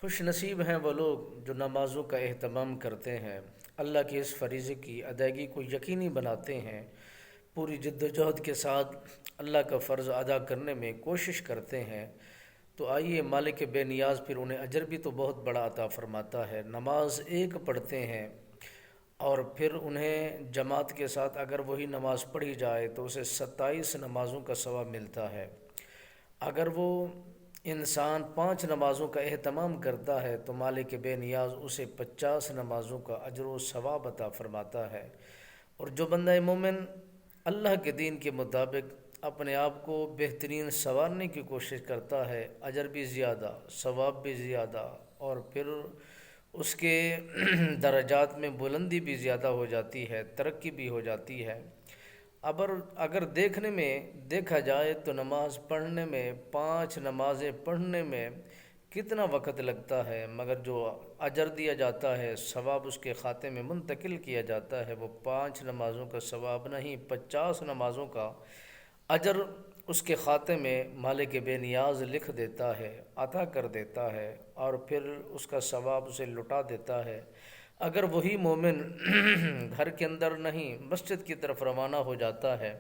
خوش نصیب ہیں وہ لوگ جو نمازوں کا اہتمام کرتے ہیں، اللہ کے اس فریضے کی ادائیگی کو یقینی بناتے ہیں، پوری جد و جہد کے ساتھ اللہ کا فرض ادا کرنے میں کوشش کرتے ہیں۔ تو آئیے، مالک بے نیاز پھر انہیں اجر بھی تو بہت بڑا عطا فرماتا ہے۔ نماز ایک پڑھتے ہیں اور پھر انہیں جماعت کے ساتھ اگر وہی نماز پڑھی جائے تو اسے 27 نمازوں کا ثواب ملتا ہے۔ اگر وہ انسان 5 نمازوں کا اہتمام کرتا ہے تو مالک بے نیاز اسے 50 نمازوں کا اجر و ثواب عطا فرماتا ہے۔ اور جو بندہ مومن اللہ کے دین کے مطابق اپنے آپ کو بہترین سنوارنے کی کوشش کرتا ہے، اجر بھی زیادہ، ثواب بھی زیادہ، اور پھر اس کے درجات میں بلندی بھی زیادہ ہو جاتی ہے، ترقی بھی ہو جاتی ہے۔ اگر دیکھنے میں دیکھا جائے تو نماز پڑھنے میں، 5 نمازیں پڑھنے میں کتنا وقت لگتا ہے، مگر جو اجر دیا جاتا ہے، ثواب اس کے کھاتے میں منتقل کیا جاتا ہے، وہ 5 نمازوں کا ثواب نہیں، 50 نمازوں کا اجر اس کے کھاتے میں مالک بے نیاز لکھ دیتا ہے، عطا کر دیتا ہے، اور پھر اس کا ثواب اسے لٹا دیتا ہے۔ اگر وہی مومن گھر کے اندر نہیں، مسجد کی طرف روانہ ہو جاتا ہے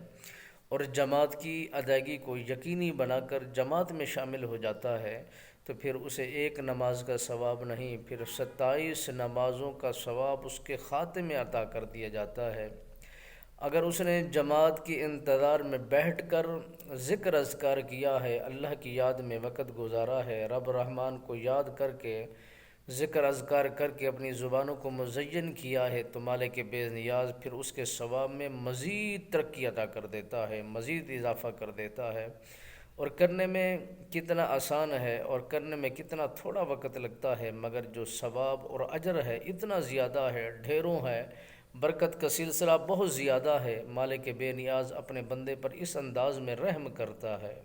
اور جماعت کی ادائیگی کو یقینی بنا کر جماعت میں شامل ہو جاتا ہے، تو پھر اسے ایک نماز کا ثواب نہیں، پھر 27 نمازوں کا ثواب اس کے کھاتے میں عطا کر دیا جاتا ہے۔ اگر اس نے جماعت کی انتظار میں بیٹھ کر ذکر اذکار کیا ہے، اللہ کی یاد میں وقت گزارا ہے، رب رحمان کو یاد کر کے ذکر اذکار کر کے اپنی زبانوں کو مزین کیا ہے، تو مالک بے نیاز پھر اس کے ثواب میں مزید ترقی عطا کر دیتا ہے، مزید اضافہ کر دیتا ہے۔ اور کرنے میں کتنا آسان ہے اور کرنے میں کتنا تھوڑا وقت لگتا ہے، مگر جو ثواب اور اجر ہے اتنا زیادہ ہے، ڈھیروں ہے، برکت کا سلسلہ بہت زیادہ ہے۔ مالک بے نیاز اپنے بندے پر اس انداز میں رحم کرتا ہے۔